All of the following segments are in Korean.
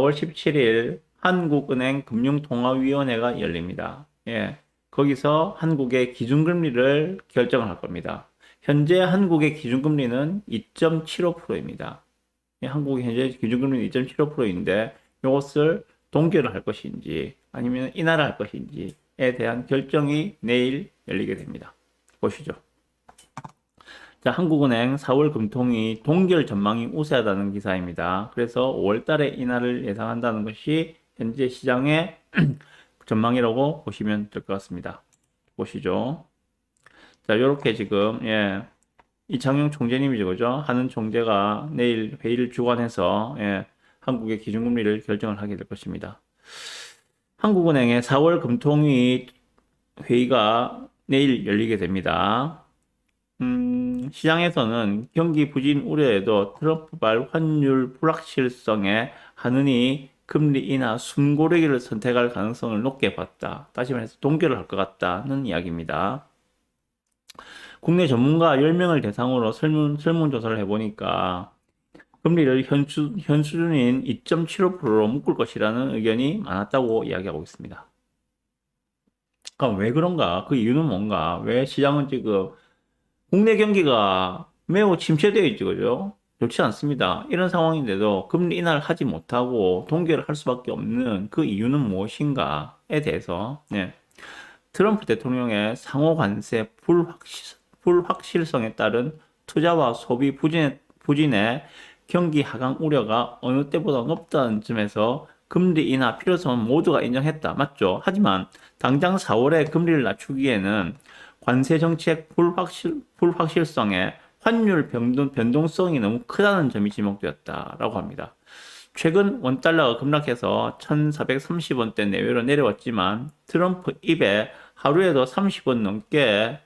4월 17일 한국은행 금융통화위원회가 열립니다. 예, 거기서 한국의 기준금리를 결정을 할 겁니다. 현재 한국의 기준금리는 2.75%입니다. 예, 한국의 현재 기준금리는 2.75%인데 이것을 동결을 할 것인지 아니면 인하를 할 것인지에 대한 결정이 내일 열리게 됩니다. 보시죠. 자, 한국은행 4월 금통이 동결 전망이 우세하다는 기사입니다. 그래서 5월 달에 인하를 예상한다는 것이 현재 시장의 전망이라고 보시면 될 것 같습니다. 보시죠. 자, 이렇게 지금, 예, 이창용 총재님이죠, 그죠? 하는 총재가 내일 회의를 주관해서, 예, 한국의 기준금리를 결정을 하게 될 것입니다. 한국은행의 4월 금통위 회의가 내일 열리게 됩니다. 시장에서는 경기 부진 우려에도 트럼프발 환율 불확실성에 하느니 금리 인하 숨고르기를 선택할 가능성을 높게 봤다. 다시 말해서 동결을 할 것 같다는 이야기입니다. 국내 전문가 10명을 대상으로 설문조사를 해보니까 금리를 현 수준인 2.75%로 묶을 것이라는 의견이 많았다고 이야기하고 있습니다. 그럼 왜 그런가? 그 이유는 뭔가? 왜 시장은 지금 국내 경기가 매우 침체되어 있죠, 그죠? 좋지 않습니다. 이런 상황인데도 금리 인하를 하지 못하고 동결을 할 수밖에 없는 그 이유는 무엇인가에 대해서, 네. 트럼프 대통령의 상호 관세 불확실성에 따른 투자와 소비 부진의 경기 하강 우려가 어느 때보다 높다는 점에서 금리 인하 필요성은 모두가 인정했다. 맞죠? 하지만 당장 4월에 금리를 낮추기에는 관세 정책 불확실성에 환율 변동성이 너무 크다는 점이 지목되었다라고 합니다. 최근 원달러가 급락해서 1430원대 내외로 내려왔지만 트럼프 입에 하루에도 30원 넘게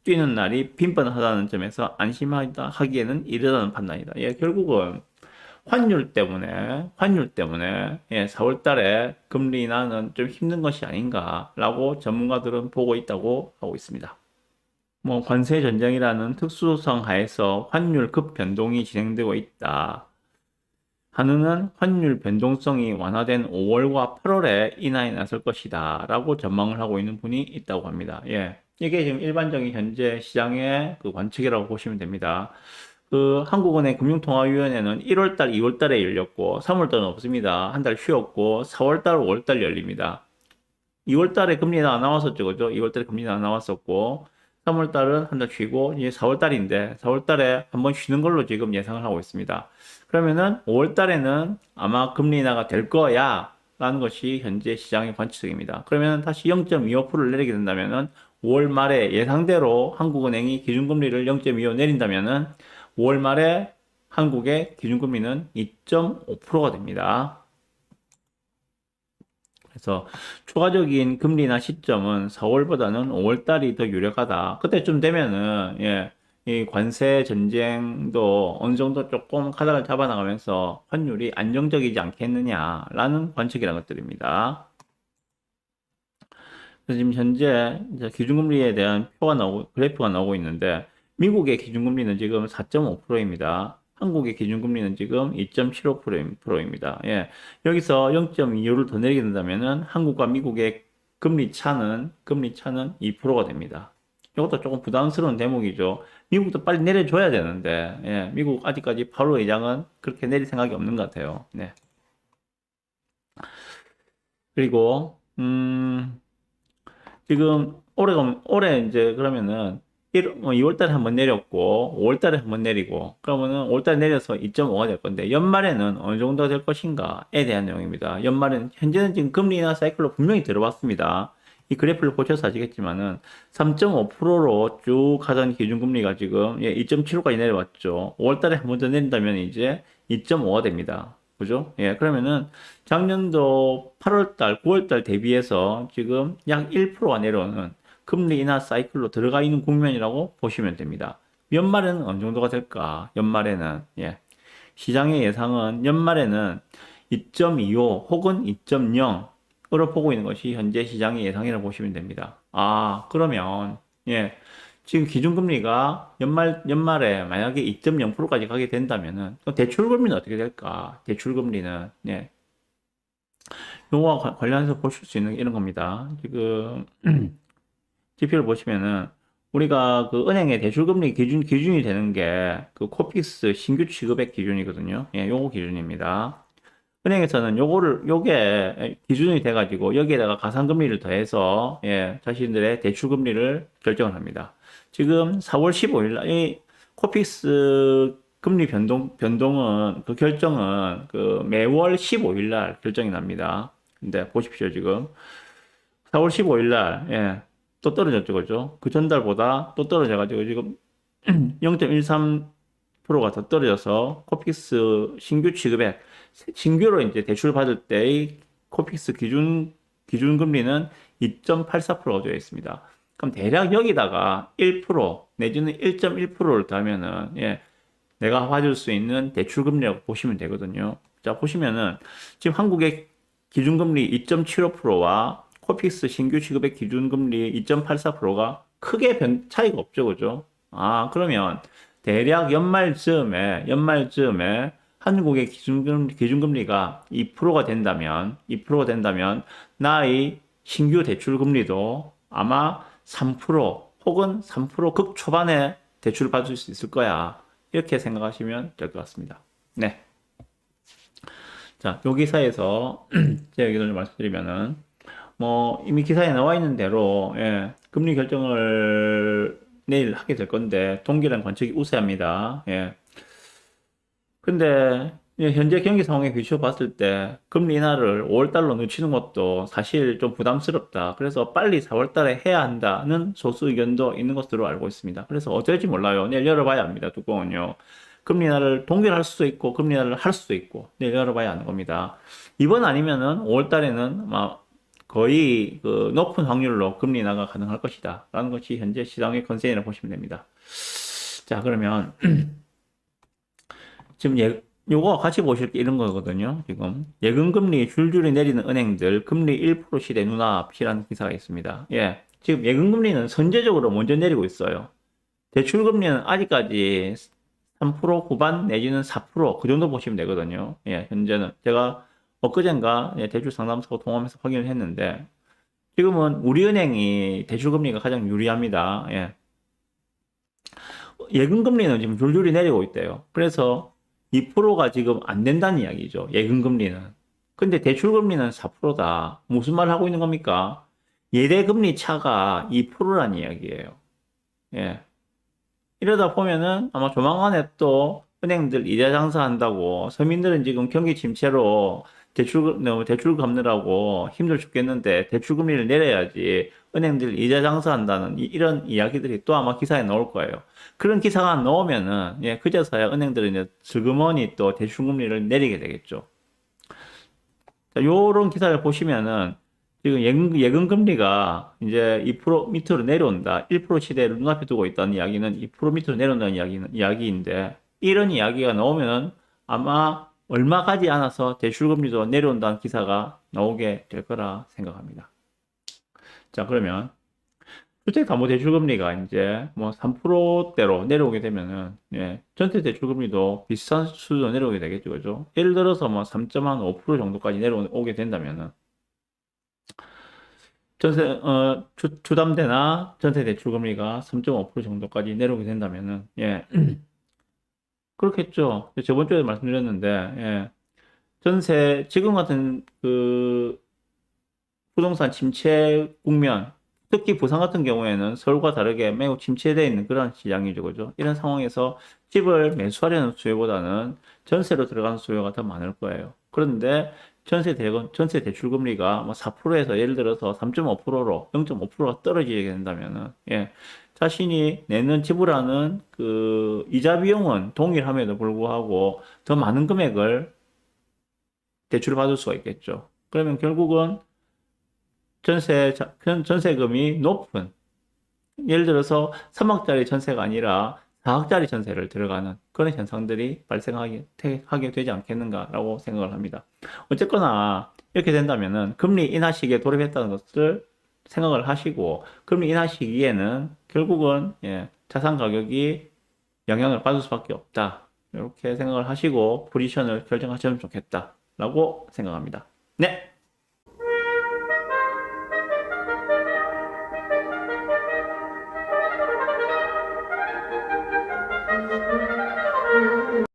뛰는 날이 빈번하다는 점에서 안심하기에는 이르다는 판단이다. 예, 결국은 환율 때문에 예, 4월 달에 금리 인하는 좀 힘든 것이 아닌가라고 전문가들은 보고 있다고 하고 있습니다. 뭐 관세 전쟁이라는 특수성 하에서 환율 급 변동이 진행되고 있다. 한은은 환율 변동성이 완화된 5월과 8월에 인하에 나설 것이다 라고 전망을 하고 있는 분이 있다고 합니다. 예, 이게 지금 일반적인 현재 시장의 그 관측이라고 보시면 됩니다. 그 한국은행 금융통화위원회는 1월달, 2월달에 열렸고 3월달은 없습니다. 한 달 쉬었고 4월달, 5월달 열립니다. 2월달에 금리는 안 나왔었죠, 그죠? 2월달에 금리는 안 나왔었고 3월달은 한 달 쉬고 이제 4월달인데 4월달에 한번 쉬는 걸로 지금 예상을 하고 있습니다. 그러면은 5월달에는 아마 금리 인하가 될 거야 라는 것이 현재 시장의 관측입니다. 그러면 다시 0.25%를 내리게 된다면은 5월 말에 예상대로 한국은행이 기준금리를 0.25 내린다면은 5월 말에 한국의 기준금리는 2.5%가 됩니다. 그래서 추가적인 금리나 시점은 4월보다는 5월 달이 더 유력하다. 그때쯤 되면은 예, 이 관세 전쟁도 어느 정도 조금 가닥을 잡아나가면서 환율이 안정적이지 않겠느냐라는 관측이라는 것들입니다. 그래서 지금 현재 이제 기준금리에 대한 그래프가 나오고 있는데 미국의 기준금리는 지금 4.5%입니다. 한국의 기준금리는 지금 2.75%입니다. 예. 여기서 0.25를 더 내리게 된다면은 한국과 미국의 금리 차는 2%가 됩니다. 이것도 조금 부담스러운 대목이죠. 미국도 빨리 내려줘야 되는데, 예. 미국 아직까지 파월 의장은 그렇게 내릴 생각이 없는 것 같아요. 네. 그리고, 지금 올해 이제 그러면은 2월 달에 한번 내렸고 5월 달에 한번 내리고 그러면은 5월 달에 내려서 2.5가 될 건데 연말에는 어느 정도 될 것인가에 대한 내용입니다. 연말은 현재는 지금 금리 인하 사이클로 분명히 들어왔습니다. 이 그래프를 보셔서 아시겠지만은 3.5%로 쭉 가던 기준금리가 지금 2.75까지 내려왔죠. 5월 달에 한번 더 내린다면 이제 2.5가 됩니다. 그죠? 예, 그러면은 작년도 8월달, 9월달 대비해서 지금 약 1%가 내려오는 금리 인하 사이클로 들어가 있는 국면이라고 보시면 됩니다. 연말에는 어느 정도가 될까? 연말에는, 예. 시장의 예상은 연말에는 2.25 혹은 2.0으로 보고 있는 것이 현재 시장의 예상이라고 보시면 됩니다. 아, 그러면, 예. 지금 기준금리가 연말에 만약에 2.0%까지 가게 된다면은, 그럼 대출금리는 어떻게 될까? 대출금리는, 예. 요거와 관련해서 보실 수 있는 게 이런 겁니다. 지금 지표를 보시면은 우리가 그 은행의 대출금리 기준이 되는 게 그 코픽스 신규 취급액 기준이거든요. 예, 요거 기준입니다. 은행에서는 요게 기준이 돼가지고 여기에다가 가상금리를 더해서 예, 자신들의 대출금리를 결정을 합니다. 지금 4월 15일 날 이 코픽스 금리 변동은 그 결정은 그 매월 15일 날 결정이 납니다. 근데 보십시오, 지금 4월 15일 날 예, 또 떨어졌죠, 그죠? 그 전달보다 또 떨어져가지고 지금 0.13%가 더 떨어져서 코픽스 신규 취급액, 신규로 이제 대출 받을 때의 코픽스 기준금리는 2.84%가 되어 있습니다. 그럼 대략 여기다가 1% 내지는 1.1%를 더하면은, 예, 내가 받을 수 있는 대출금리라고 보시면 되거든요. 자, 보시면은 지금 한국의 기준금리 2.75%와 코픽스 신규 취급액 기준금리 2.84%가 크게 차이가 없죠, 그죠? 아, 그러면 대략 연말쯤에 한국의 기준금리가 2%가 된다면, 나의 신규 대출금리도 아마 3% 혹은 3% 극초반에 대출을 받을 수 있을 거야. 이렇게 생각하시면 될 것 같습니다. 네. 자, 요 기사에서 제가 여기서 좀 말씀드리면은, 뭐, 이미 기사에 나와 있는 대로, 예, 금리 결정을 내일 하게 될 건데, 동기란 관측이 우세합니다. 예. 근데, 현재 경기 상황에 비추어 봤을 때, 금리 인하를 5월달로 늦추는 것도 사실 좀 부담스럽다. 그래서 빨리 4월달에 해야 한다는 소수 의견도 있는 것으로 알고 있습니다. 그래서 어쩔지 몰라요. 내일 열어봐야 합니다. 뚜껑은요. 금리 인하를 동결할 수도 있고, 금리 인하를 할 수도 있고, 내일 열어봐야 하는 겁니다. 이번 아니면은 5월달에는 막 거의 그 높은 확률로 금리 인하가 가능할 것이다. 라는 것이 현재 시장의 컨센이라고 보시면 됩니다. 자, 그러면 지금 요거 같이 보실 게 이런 거거든요. 지금 예금금리 줄줄이 내리는 은행들 금리 1% 시대 눈앞이라는 기사가 있습니다. 예, 지금 예금금리는 선제적으로 먼저 내리고 있어요. 대출금리는 아직까지 3% 후반 내지는 4%그 정도 보시면 되거든요. 예, 현재는 제가 엊그젠가 대출 상담소 통화하면서 확인을 했는데 지금은 우리은행이 대출금리가 가장 유리합니다. 예. 예금금리는 지금 줄줄이 내리고 있대요. 그래서 2%가 지금 안 된다는 이야기죠. 예금금리는. 근데 대출금리는 4%다. 무슨 말 하고 있는 겁니까? 예대금리 차가 2%란 이야기예요. 예. 이러다 보면은 아마 조만간에 또 은행들 이자 장사한다고 서민들은 지금 경기 침체로 대출 갚느라고 힘들 죽겠는데 대출 금리를 내려야지 은행들 이자 장사한다는 이런 이야기들이 또 아마 기사에 나올 거예요. 그런 기사가 나오면은 예, 그제서야 은행들은 이제 슬그머니 또 대출 금리를 내리게 되겠죠. 자, 요런 기사를 보시면은 지금 예금 금리가 이제 2% 밑으로 내려온다. 1% 시대를 눈앞에 두고 있다는 이야기는 2% 밑으로 내려온다는 이야기인데 이런 이야기가 나오면 아마 얼마 가지 않아서 대출금리도 내려온다는 기사가 나오게 될 거라 생각합니다. 자, 그러면 주택담보대출금리가 이제 뭐 3%대로 내려오게 되면은 예, 전체 대출금리도 비슷한 수준으로 내려오게 되겠죠, 그죠? 예를 들어서 뭐 3.5% 정도까지 내려오게 된다면은 주담대나 전세 대출금리가 3.5% 정도까지 내려오게 된다면은, 예, 그렇겠죠. 저번 주에 말씀드렸는데, 예, 지금 같은 그 부동산 침체 국면, 특히 부산 같은 경우에는 서울과 다르게 매우 침체되어 있는 그런 시장이죠, 그죠? 이런 상황에서 집을 매수하려는 수요보다는 전세로 들어가는 수요가 더 많을 거예요. 그런데 전세 대출 금리가 뭐 4%에서 예를 들어서 3.5%로 0.5%가 떨어지게 된다면은, 예, 자신이 내는 지불하는 그 이자 비용은 동일함에도 불구하고 더 많은 금액을 대출을 받을 수가 있겠죠. 그러면 결국은 전세금이 높은, 예를 들어서 3억짜리 전세가 아니라 4억짜리 전세를 들어가는 그런 현상들이 발생하게 되지 않겠는가라고 생각을 합니다. 어쨌거나 이렇게 된다면은 금리 인하 시기에 돌입했다는 것을 생각을 하시고 금리 인하 시기에는 결국은 예, 자산 가격이 영향을 받을 수밖에 없다. 이렇게 생각을 하시고 포지션을 결정하시면 좋겠다라고 생각합니다. 네.